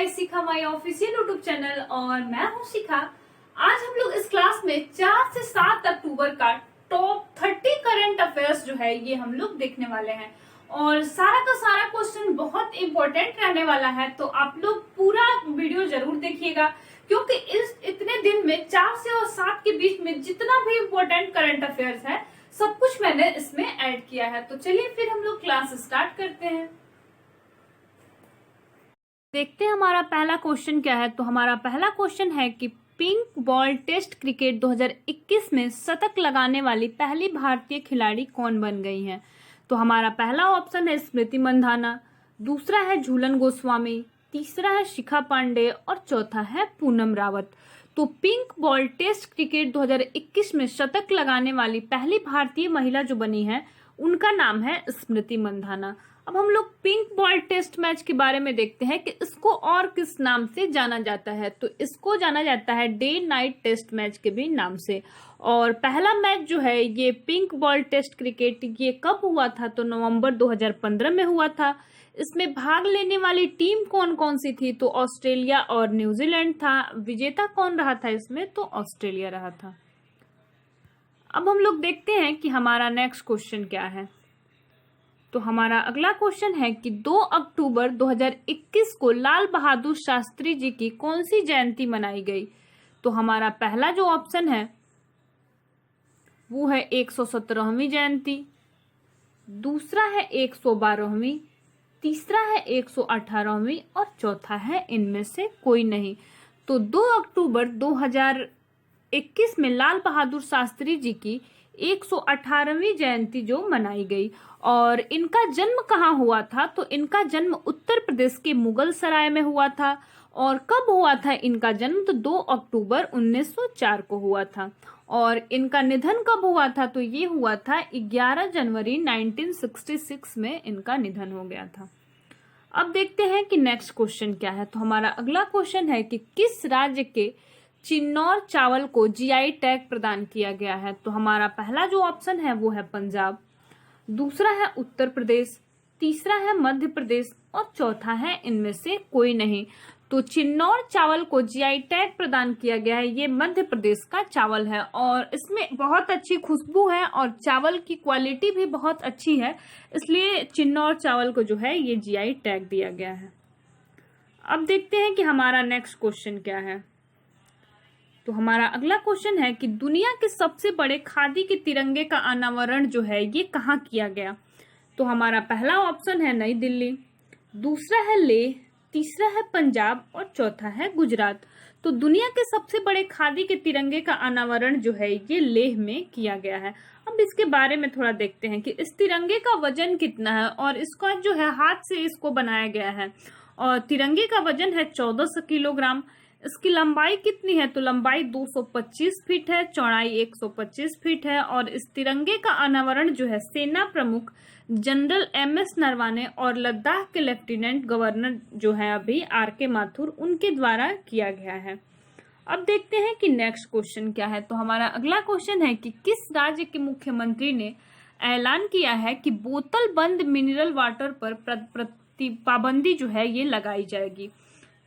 Guys, शिखा माई official YouTube channel और मैं हूं शिखा। आज हम लोग इस क्लास में 4 से 7 अक्टूबर का टॉप 30 करंट अफेयर्स जो है ये हम लोग देखने वाले हैं और सारा का सारा क्वेश्चन बहुत इंपॉर्टेंट रहने वाला है। तो आप लोग पूरा वीडियो जरूर देखिएगा क्योंकि इस इतने दिन में 4 से और 7 के बीच में जितना भी इम्पोर्टेंट करंट अफेयर्स है सब कुछ मैंने इसमें ऐड किया है। तो चलिए फिर हम लोग क्लास स्टार्ट करते हैं। देखते हैं हमारा पहला क्वेश्चन क्या है। तो हमारा पहला क्वेश्चन है कि पिंक बॉल टेस्ट क्रिकेट 2021 में शतक लगाने वाली पहली भारतीय खिलाड़ी कौन बन गई हैं। तो हमारा पहला ऑप्शन है स्मृति मंधाना, दूसरा है झूलन गोस्वामी, तीसरा है शिखा पांडे और चौथा है पूनम रावत। तो पिंक बॉल टेस्ट क्रिकेट 2021 में शतक लगाने वाली पहली भारतीय महिला जो बनी है उनका नाम है स्मृति मंधाना। अब हम लोग पिंक बॉल टेस्ट मैच के बारे में देखते हैं कि इसको और किस नाम से जाना जाता है। तो इसको जाना जाता है डे नाइट टेस्ट मैच के भी नाम से। और पहला मैच जो है ये पिंक बॉल टेस्ट क्रिकेट ये कब हुआ था, तो नवंबर 2015 में हुआ था। इसमें भाग लेने वाली टीम कौन कौन सी थी, तो ऑस्ट्रेलिया और न्यूजीलैंड था। विजेता कौन रहा था इसमें, तो ऑस्ट्रेलिया रहा था। अब हम लोग देखते हैं कि हमारा नेक्स्ट क्वेश्चन क्या है। तो हमारा अगला क्वेश्चन है कि 2 अक्टूबर 2021 को लाल बहादुर शास्त्री जी की कौन सी जयंती मनाई गई। तो हमारा पहला जो ऑप्शन है वो है 117वीं जयंती, दूसरा है 112वीं, तीसरा है 118वीं और चौथा है इनमें से कोई नहीं। तो 2 अक्टूबर 2021 में लाल बहादुर शास्त्री जी की 118वीं जयंती जो मनाई गई। और इनका जन्म कहाँ हुआ था, तो इनका जन्म उत्तर प्रदेश के मुगल सराय में हुआ था। और कब हुआ था इनका जन्म, तो 2 अक्टूबर 1904 को हुआ था। और इनका निधन कब हुआ था, तो ये हुआ था 11 जनवरी 1966 में इनका निधन हो गया था। अब देखते हैं कि नेक्स्ट क्वेश्चन क्या है। तो हमारा अगला क्वेश्चन है कि किस राज्य के चिन्नौर चावल को जीआई टैग प्रदान किया गया है। तो हमारा पहला जो ऑप्शन है वो है पंजाब, दूसरा है उत्तर प्रदेश, तीसरा है मध्य प्रदेश और चौथा है इनमें से कोई नहीं। तो चिन्नौर चावल को जीआई टैग प्रदान किया गया है। ये मध्य प्रदेश का चावल है और इसमें बहुत अच्छी खुशबू है और चावल की क्वालिटी भी बहुत अच्छी है, इसलिए चिन्नौर चावल को जो है ये जीआई टैग दिया गया है। अब देखते हैं कि हमारा नेक्स्ट क्वेश्चन क्या है। तो हमारा अगला क्वेश्चन है कि दुनिया के सबसे बड़े खादी के तिरंगे का अनावरण जो है ये कहाँ किया गया। तो हमारा पहला ऑप्शन है नई दिल्ली, दूसरा है लेह, तीसरा है पंजाब और चौथा है गुजरात। तो दुनिया के सबसे बड़े खादी के तिरंगे का अनावरण जो है ये लेह में किया गया है। अब इसके बारे में थोड़ा देखते हैं कि इस तिरंगे का वजन कितना है। और इसका जो है हाथ से इसको बनाया गया है और तिरंगे का वजन है 1400 किलोग्राम। इसकी लंबाई कितनी है, तो लंबाई 225 फीट है, चौड़ाई 125 फीट है। और इस तिरंगे का अनावरण जो है सेना प्रमुख जनरल एमएस नरवाने और लद्दाख के लेफ्टिनेंट गवर्नर जो है अभी आरके माथुर उनके द्वारा किया गया है। अब देखते हैं कि नेक्स्ट क्वेश्चन क्या है। तो हमारा अगला क्वेश्चन है कि किस राज्य के मुख्यमंत्री ने ऐलान किया है कि बोतल बंद मिनरल वाटर पर पाबंदी जो है ये लगाई जाएगी।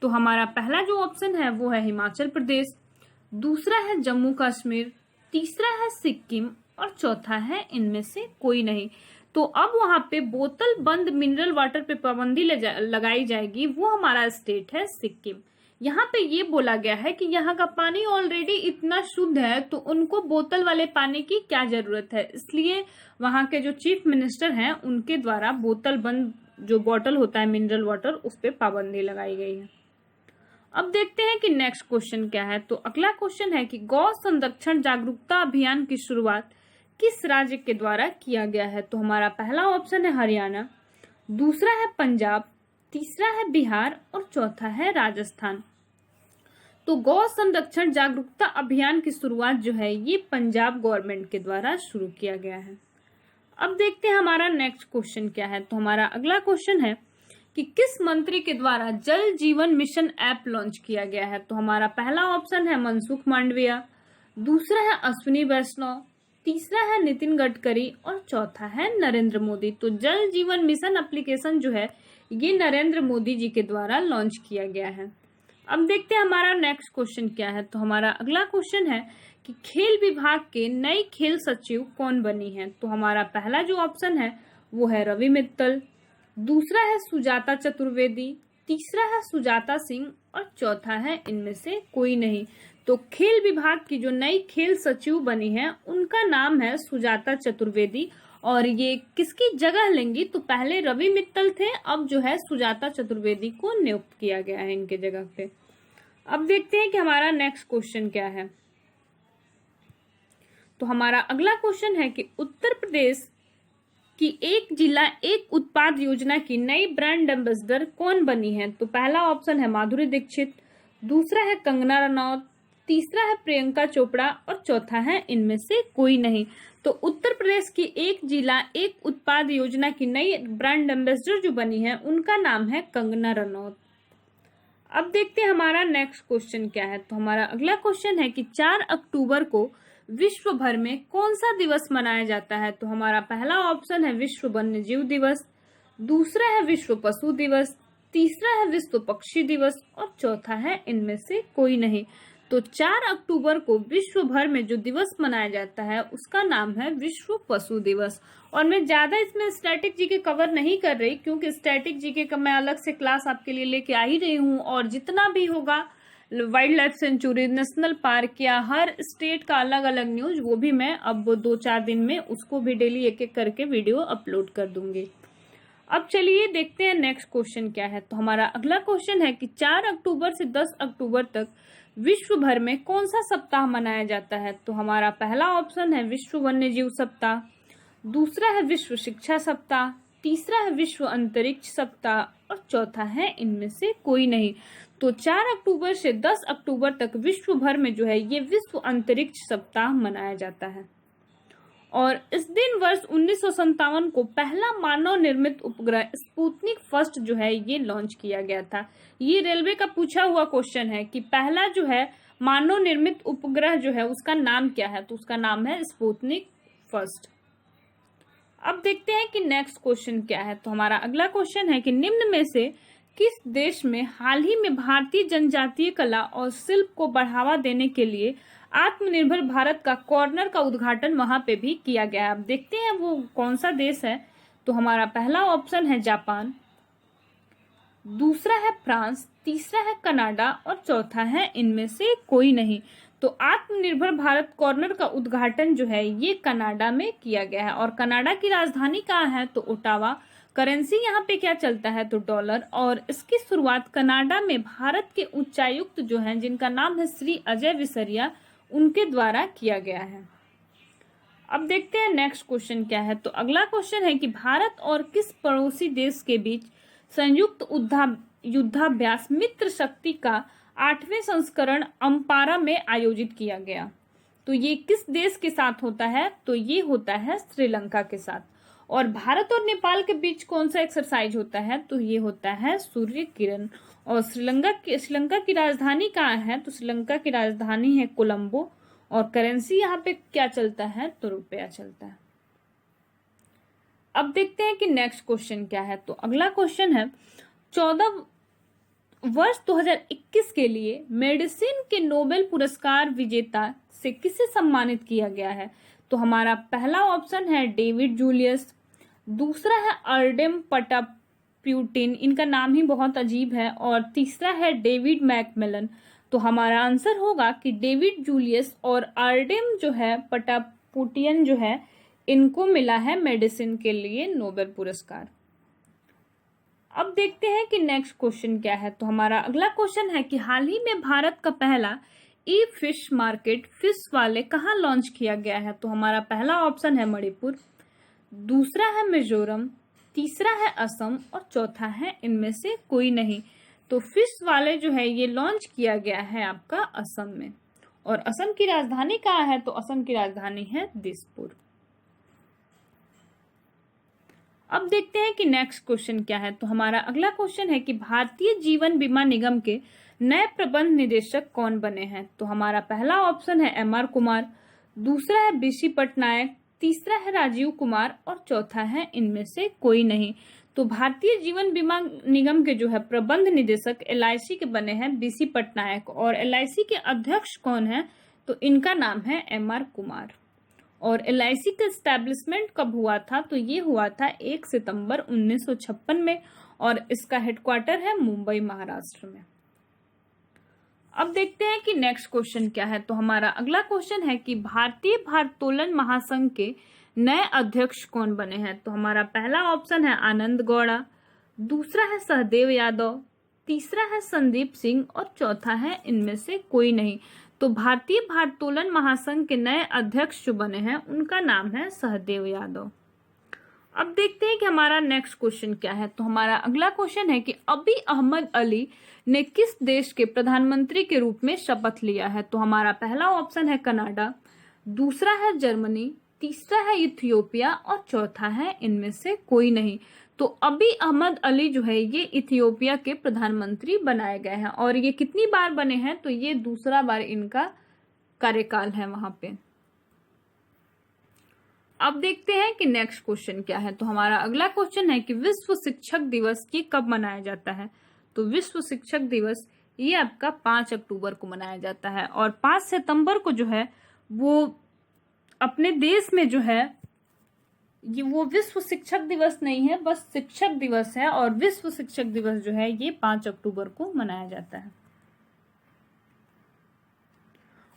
तो हमारा पहला जो ऑप्शन है वो है हिमाचल प्रदेश, दूसरा है जम्मू कश्मीर, तीसरा है सिक्किम और चौथा है इनमें से कोई नहीं। तो अब वहां पे बोतल बंद मिनरल वाटर पे पाबंदी लगाई जाएगी, वो हमारा स्टेट है सिक्किम। यहाँ पे ये बोला गया है कि यहाँ का पानी ऑलरेडी इतना शुद्ध है तो उनको बोतल वाले पानी की क्या जरूरत है, इसलिए वहां के जो चीफ मिनिस्टर हैं उनके द्वारा बोतल बंद जो बॉटल होता है मिनरल वाटर उस पर पाबंदी लगाई गई है। अब देखते हैं कि नेक्स्ट क्वेश्चन क्या है। तो अगला क्वेश्चन है कि गौ संरक्षण जागरूकता अभियान की शुरुआत किस राज्य के द्वारा किया गया है। तो हमारा पहला ऑप्शन है हरियाणा, दूसरा है पंजाब, तीसरा है बिहार और चौथा है राजस्थान। तो गौ संरक्षण जागरूकता अभियान की शुरुआत जो है ये पंजाब गवर्नमेंट के द्वारा शुरू किया गया है। अब देखते हैं हमारा नेक्स्ट क्वेश्चन क्या है। तो हमारा अगला क्वेश्चन है कि किस मंत्री के द्वारा जल जीवन मिशन ऐप लॉन्च किया गया है। तो हमारा पहला ऑप्शन है मनसुख मांडविया, दूसरा है अश्विनी वैष्णव, तीसरा है नितिन गडकरी और चौथा है नरेंद्र मोदी। तो जल जीवन मिशन एप्लीकेशन जो है ये नरेंद्र मोदी जी के द्वारा लॉन्च किया गया है। अब देखते हैं हमारा नेक्स्ट क्वेश्चन क्या है। तो हमारा अगला क्वेश्चन है कि खेल विभाग के नई खेल सचिव कौन बनी है। तो हमारा पहला जो ऑप्शन है वो है रवि मित्तल, दूसरा है सुजाता चतुर्वेदी, तीसरा है सुजाता सिंह और चौथा है इनमें से कोई नहीं। तो खेल विभाग की जो नई खेल सचिव बनी है उनका नाम है सुजाता चतुर्वेदी और ये किसकी जगह लेंगी। तो पहले रवि मित्तल थे, अब जो है सुजाता चतुर्वेदी को नियुक्त किया गया है इनके जगह पे। अब देखते हैं कि हमारा नेक्स्ट क्वेश्चन क्या है। तो हमारा अगला क्वेश्चन है कि उत्तर प्रदेश की एक जिला एक उत्पाद योजना की नई ब्रांड एम्बेसडर कौन बनी है। तो पहला ऑप्शन है माधुरी दीक्षित, दूसरा है कंगना रनौत, तीसरा है प्रियंका चोपड़ा और चौथा है इनमें से कोई नहीं। तो उत्तर प्रदेश की एक जिला एक उत्पाद योजना की नई ब्रांड एम्बेसडर जो बनी है उनका नाम है कंगना रनौत। अब देखते हैं हमारा नेक्स्ट क्वेश्चन क्या है। तो हमारा अगला क्वेश्चन है कि 4 अक्टूबर को विश्व भर में कौन सा दिवस मनाया जाता है। तो हमारा पहला ऑप्शन है विश्व वन्य जीव दिवस, दूसरा है विश्व पशु दिवस, तीसरा है विश्व पक्षी दिवस और चौथा है इनमें से कोई नहीं। तो 4 अक्टूबर को विश्व भर में जो दिवस मनाया जाता है उसका नाम है विश्व पशु दिवस। और मैं ज्यादा इसमें स्टैटिक जीके कवर नहीं कर रही क्योंकि स्टैटिक जीके का मैं अलग से क्लास आपके लिए लेके आ ही रही हूँ और जितना भी होगा wild life sanctuary, national park या हर स्टेट का अलग अलग न्यूज वो भी मैं अब 2-4 दिन में उसको भी डेली एक एक करके वीडियो अपलोड कर दूंगी। अब चलिए देखते हैं नेक्स्ट क्वेश्चन क्या है। तो हमारा अगला क्वेश्चन है कि 4 अक्टूबर से 10 अक्टूबर तक विश्व भर में कौन सा सप्ताह मनाया जाता है। तो हमारा पहला ऑप्शन है विश्व वन्य जीव सप्ताह, दूसरा है विश्व शिक्षा सप्ताह, तीसरा है विश्व अंतरिक्ष सप्ताह और चौथा है इनमें से कोई नहीं। तो 4 अक्टूबर से 10 अक्टूबर तक विश्व भर में जो है ये विश्व अंतरिक्ष सप्ताह मनाया जाता है। और इस दिन वर्ष 1957 को पहला मानव निर्मित उपग्रह स्पुतनिक फर्स्ट जो है ये लॉन्च किया गया था। ये रेलवे का पूछा हुआ क्वेश्चन है कि पहला जो है मानव निर्मित उपग्रह जो है उसका नाम क्या है। तो उसका नाम है स्पुतनिक फर्स्ट। अब देखते हैं कि नेक्स्ट क्वेश्चन क्या है। तो हमारा अगला क्वेश्चन है कि निम्न में से किस देश में हाल ही में भारतीय जनजातीय कला और शिल्प को बढ़ावा देने के लिए आत्मनिर्भर भारत का कॉर्नर का उद्घाटन वहां पे भी किया गया। अब देखते हैं वो कौन सा देश है। तो हमारा पहला ऑप्शन है जापान, दूसरा है फ्रांस, तीसरा है कनाडा और चौथा है इनमें से कोई नहीं। तो आत्मनिर्भर भारत कॉर्नर का उद्घाटन जो है ये कनाडा में किया गया है। और कनाडा की राजधानी कहाँ है। तो ओटावा। करेंसी यहाँ पे क्या चलता है। तो डॉलर। और इसकी शुरुआत कनाडा में भारत के उच्चायुक्त जो हैं जिनका नाम है श्री अजय विसरिया उनके द्वारा किया गया है। अब देखते हैं नेक्स्ट क्वेश्चन क्या है। तो अगला क्वेश्चन है कि भारत और किस पड़ोसी देश के बीच संयुक्त युद्धाभ्यास मित्र शक्ति का 8वें संस्करण अम्पारा में आयोजित किया गया। तो ये किस देश के साथ होता है। तो ये होता है श्रीलंका के साथ। और भारत और नेपाल के बीच कौन सा एक्सरसाइज होता है। तो ये होता है सूर्य किरण। और श्रीलंका की राजधानी कहाँ है। तो श्रीलंका की राजधानी है कोलंबो। और करेंसी यहाँ पे क्या चलता है। तो रुपया चलता है। अब देखते हैं कि नेक्स्ट क्वेश्चन क्या है। तो अगला क्वेश्चन है 14 वर्ष 2021 के लिए मेडिसिन के नोबेल पुरस्कार विजेता से किसे सम्मानित किया गया है। तो हमारा पहला ऑप्शन है डेविड जूलियस, दूसरा है अर्डेम पटाप्यूटिन, इनका नाम ही बहुत अजीब है, और तीसरा है डेविड मैकमिलन। तो हमारा आंसर होगा कि डेविड जूलियस और अर्डेम जो है पटाप्यूटिन जो है इनको मिला है मेडिसिन के लिए नोबेल पुरस्कार। अब देखते हैं कि नेक्स्ट क्वेश्चन क्या है। तो हमारा अगला क्वेश्चन है कि हाल ही में भारत का पहला ई फिश मार्केट फिश वाले कहाँ लॉन्च किया गया है। तो हमारा पहला ऑप्शन है मणिपुर, दूसरा है मिजोरम, तीसरा है असम और चौथा है इनमें से कोई नहीं। तो फिश वाले जो है ये लॉन्च किया गया है आपका असम में। और असम की राजधानी कहाँ है। तो असम की राजधानी है दिसपुर। अब देखते हैं कि नेक्स्ट क्वेश्चन क्या है। तो हमारा अगला क्वेश्चन है कि भारतीय जीवन बीमा निगम के नए प्रबंध निदेशक कौन बने हैं। तो हमारा पहला ऑप्शन है एमआर कुमार, दूसरा है बीसी पटनायक, तीसरा है राजीव कुमार और चौथा है इनमें से कोई नहीं। तो भारतीय जीवन बीमा निगम के जो है प्रबंध निदेशक एलआईसी के बने हैं बीसी पटनायक, और एलआईसी के अध्यक्ष कौन है, तो इनका नाम है एमआर कुमार। और एलआईसी का एस्टैब्लिशमेंट कब हुआ था, तो ये हुआ था 1 सितंबर 1956 में, और इसका हेडक्वार्टर है मुंबई महाराष्ट्र में। अब देखते हैं कि नेक्स्ट क्वेश्चन क्या है। तो हमारा अगला क्वेश्चन है कि भारतीय भारोत्तोलन महासंघ के नए अध्यक्ष कौन बने हैं। तो हमारा पहला ऑप्शन है आनंद गौड़ा, दूसरा है सहदेव यादव, तीसरा है संदीप सिंह और चौथा है इनमें से कोई नहीं। तो भारतीय भारोत्तोलन महासंघ के नए अध्यक्ष जो बने हैं उनका नाम है सहदेव यादव। अब देखते हैं कि हमारा नेक्स्ट क्वेश्चन क्या है। तो हमारा अगला क्वेश्चन है कि अभी अहमद अली ने किस देश के प्रधानमंत्री के रूप में शपथ लिया है। तो हमारा पहला ऑप्शन है कनाडा, दूसरा है जर्मनी, तीसरा है इथियोपिया और चौथा है इनमें से कोई नहीं। तो अभी अहमद अली जो है ये इथियोपिया के प्रधानमंत्री बनाए गए हैं, और ये कितनी बार बने हैं, तो ये दूसरा बार इनका कार्यकाल है वहां पे। अब देखते हैं कि नेक्स्ट क्वेश्चन क्या है। तो हमारा अगला क्वेश्चन है कि विश्व शिक्षक दिवस ये कब मनाया जाता है। तो विश्व शिक्षक दिवस ये आपका 5 अक्टूबर को मनाया जाता है, और 5 सितंबर को जो है वो अपने देश में जो है ये वो विश्व शिक्षक दिवस नहीं है, बस शिक्षक दिवस है, और विश्व शिक्षक दिवस जो है ये 5 अक्टूबर को मनाया जाता है।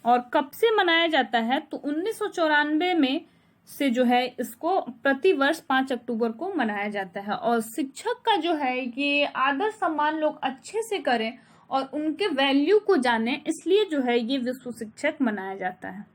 और कब से मनाया जाता है, तो 1994 में से जो है इसको प्रतिवर्ष 5 अक्टूबर को मनाया जाता है। और शिक्षक का जो है ये आदर सम्मान लोग अच्छे से करें और उनके वैल्यू को जानें, इसलिए जो है ये विश्व शिक्षक मनाया जाता है।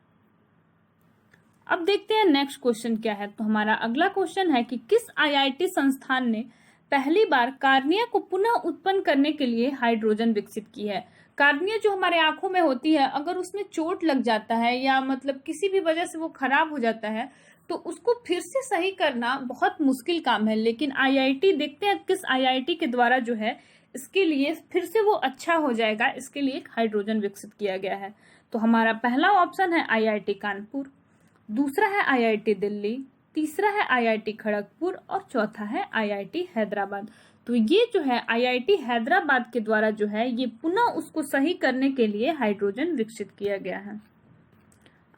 अब देखते हैं नेक्स्ट क्वेश्चन क्या है। तो हमारा अगला क्वेश्चन है कि किस आईआईटी संस्थान ने पहली बार कार्निया को पुनः उत्पन्न करने के लिए हाइड्रोजन विकसित की है। कार्निया जो हमारे आंखों में होती है, अगर उसमें चोट लग जाता है या मतलब किसी भी वजह से वो खराब हो जाता है, तो उसको फिर से सही करना बहुत मुश्किल काम है। लेकिन आईआईटी, देखते हैं किस आईआईटी के द्वारा जो है इसके लिए फिर से वो अच्छा हो जाएगा, इसके लिए एक हाइड्रोजन विकसित किया गया है। तो हमारा पहला ऑप्शन है आईआईटी कानपुर, दूसरा है आईआईटी दिल्ली, तीसरा है आईआईटी खड़गपुर और चौथा है आईआईटी हैदराबाद। तो ये जो है आईआईटी हैदराबाद के द्वारा जो है ये पुनः उसको सही करने के लिए हाइड्रोजन विकसित किया गया है।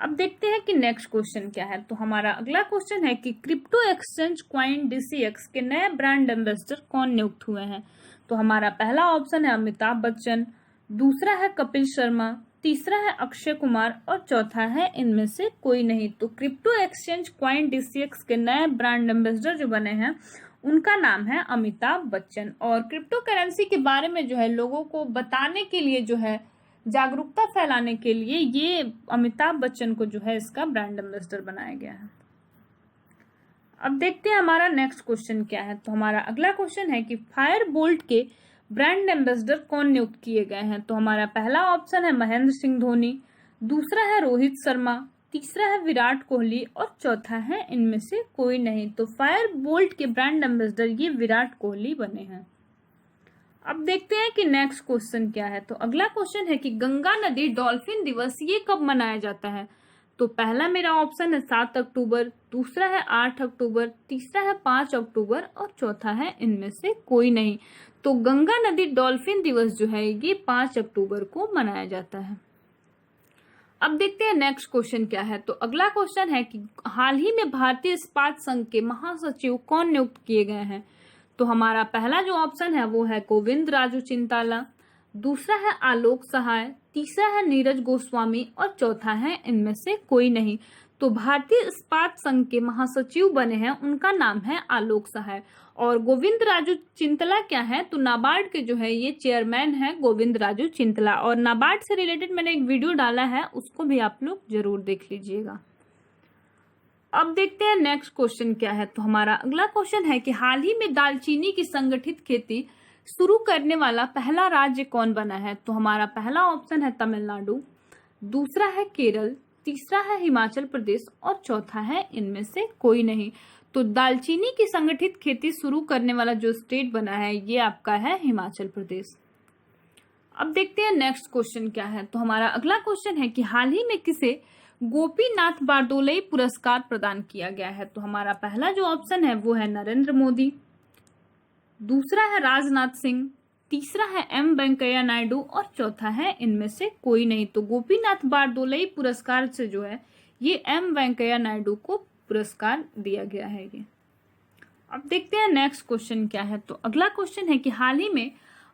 अब देखते हैं कि नेक्स्ट क्वेश्चन क्या है। तो हमारा अगला क्वेश्चन है कि क्रिप्टो एक्सचेंज कॉइन डीसीएक्स के नए ब्रांड एम्बेसडर कौन नियुक्त हुए हैं। तो हमारा पहला ऑप्शन है अमिताभ बच्चन, दूसरा है कपिल शर्मा, तीसरा है अक्षय कुमार और चौथा है इनमें से कोई नहीं। तो क्रिप्टो एक्सचेंज कॉइन डीसीएक्स के नए ब्रांड एम्बेसडर जो बने हैं उनका नाम है अमिताभ बच्चन। और क्रिप्टो करेंसी के बारे में जो है लोगों को बताने के लिए, जो है जागरूकता फैलाने के लिए, ये अमिताभ बच्चन को जो है इसका ब्रांड एम्बेसडर बनाया गया है। अब देखते हैं हमारा नेक्स्ट क्वेश्चन क्या है। तो हमारा अगला क्वेश्चन है कि फायर बोल्ट के ब्रांड एम्बेसडर कौन नियुक्त किए गए हैं। तो हमारा पहला ऑप्शन है महेंद्र सिंह धोनी, दूसरा है रोहित शर्मा, तीसरा है विराट कोहली और चौथा है इनमें से कोई नहीं। तो फायर बोल्ट के ब्रांड एम्बेसडर ये विराट कोहली बने हैं। अब देखते हैं कि नेक्स्ट क्वेश्चन क्या है। तो अगला क्वेश्चन है कि गंगा नदी डॉल्फिन दिवस ये कब मनाया जाता है। तो पहला मेरा ऑप्शन है 7 अक्टूबर, दूसरा है 8 अक्टूबर, तीसरा है 5 अक्टूबर और चौथा है इनमें से कोई नहीं। तो गंगा नदी डॉल्फिन दिवस जो है ये 5 अक्टूबर को मनाया जाता है। अब देखते हैं नेक्स्ट क्वेश्चन क्या है। तो अगला क्वेश्चन है कि हाल ही में भारतीय इस्पात संघ के महासचिव कौन नियुक्त किए गए हैं। तो हमारा पहला जो ऑप्शन है वो है गोविंद राजू चिंताला, दूसरा है आलोक सहाय, तीसरा है नीरज गोस्वामी और चौथा है इनमें से कोई नहीं। तो भारतीय इस्पात संघ के महासचिव बने हैं उनका नाम है आलोक सहाय। और गोविंद राजू चिंतला क्या है, तो नाबार्ड के जो है ये चेयरमैन है गोविंद राजू चिंतला, और नाबार्ड से रिलेटेड मैंने एक वीडियो डाला है, उसको भी आप लोग जरूर देख लीजिएगा। अब देखते हैं नेक्स्ट क्वेश्चन क्या है। तो हमारा अगला क्वेश्चन है कि हाल ही में दालचीनी की संगठित खेती शुरू करने वाला पहला राज्य कौन बना है। तो हमारा पहला ऑप्शन है तमिलनाडु, दूसरा है केरल, तीसरा है हिमाचल प्रदेश और चौथा है इनमें से कोई नहीं। तो दालचीनी की संगठित खेती शुरू करने वाला जो स्टेट बना है ये आपका है हिमाचल प्रदेश। अब देखते हैं नेक्स्ट क्वेश्चन क्या है। तो हमारा अगला क्वेश्चन है कि हाल ही में किसे गोपीनाथ बारदोलई पुरस्कार प्रदान किया गया है? तो हमारा पहला जो ऑप्शन है वो है नरेंद्र मोदी, दूसरा है राजनाथ सिंह, तीसरा है एम वेंकैया नायडू और चौथा है इनमें से कोई नहीं। तो गोपीनाथ बारदोलई पुरस्कार से जो है ये एम वेंकैया नायडू को पुरस्कार दिया गया है ये। अब देखते हैं नेक्स्ट क्वेश्चन क्या है। तो अगला क्वेश्चन है कि हाल ही में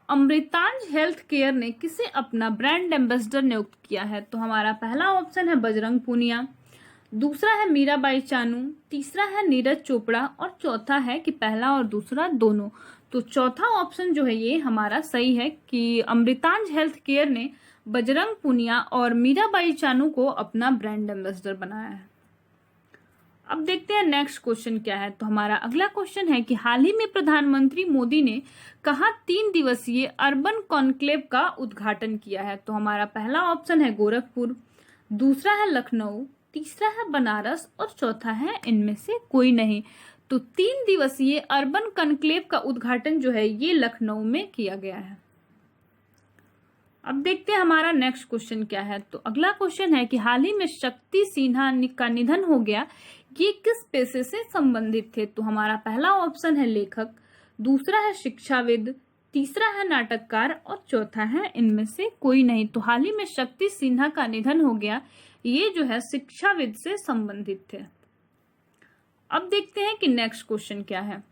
अमृतांज हेल्थ केयर ने किसे अपना ब्रांड एम्बेसडर नियुक्त किया है? तो हमारा पहला ऑप्शन है बजरंग पूनिया, दूसरा है मीराबाई चानू, तीसरा है नीरज चोपड़ा और चौथा है कि पहला और दूसरा दोनों। तो चौथा ऑप्शन जो है ये हमारा सही है कि अमृतांज हेल्थ केयर ने बजरंग पूनिया और मीराबाई चानू को अपना ब्रांड एम्बेसडर बनाया है। अब देखते हैं नेक्स्ट क्वेश्चन क्या है। तो हमारा अगला क्वेश्चन है कि हाल ही में प्रधानमंत्री मोदी ने कहा 3 दिवसीय अर्बन कॉन्क्लेव का उद्घाटन किया है? तो हमारा पहला ऑप्शन है गोरखपुर, दूसरा है लखनऊ, तीसरा है बनारस और चौथा है इनमें से कोई नहीं। तो 3 दिवसीय अर्बन कॉन्क्लेव का उद्घाटन जो है ये लखनऊ में किया गया है। अब देखते हैं हमारा नेक्स्ट क्वेश्चन क्या है। तो अगला क्वेश्चन है कि हाल ही में शक्ति सिन्हा का निधन हो गया, ये किस पेशे से संबंधित थे? तो हमारा पहला ऑप्शन है लेखक, दूसरा है शिक्षाविद, तीसरा है नाटककार और चौथा है इनमें से कोई नहीं। तो हाल ही में शक्ति सिन्हा का निधन हो गया, ये जो है शिक्षाविद से संबंधित थे। अब देखते हैं कि नेक्स्ट क्वेश्चन क्या है।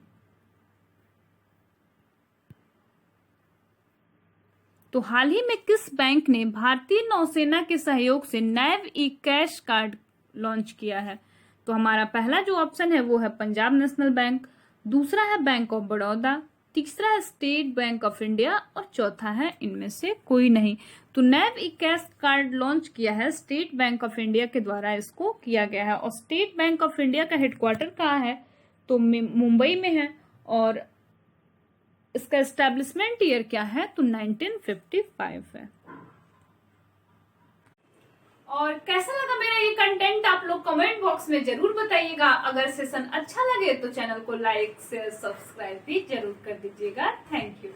तो हाल ही में किस बैंक ने भारतीय नौसेना के सहयोग से नैव ई कैश कार्ड लॉन्च किया है? तो हमारा पहला जो ऑप्शन है वो है पंजाब नेशनल बैंक, दूसरा है बैंक ऑफ बड़ौदा, तीसरा है स्टेट बैंक ऑफ इंडिया और चौथा है इनमें से कोई नहीं। तो नैव ई कैश कार्ड लॉन्च किया है स्टेट बैंक ऑफ इंडिया के द्वारा, इसको किया गया है। और स्टेट बैंक ऑफ इंडिया का हेडक्वार्टर कहाँ है? तो मुंबई में है। और इसका एस्टेब्लिशमेंट ईयर क्या है? तो 1955 है। और कैसा लगा मेरा ये कंटेंट आप लोग कमेंट बॉक्स में जरूर बताइएगा। अगर सेशन अच्छा लगे तो चैनल को लाइक शेयर सब्सक्राइब भी जरूर कर दीजिएगा। Thank you.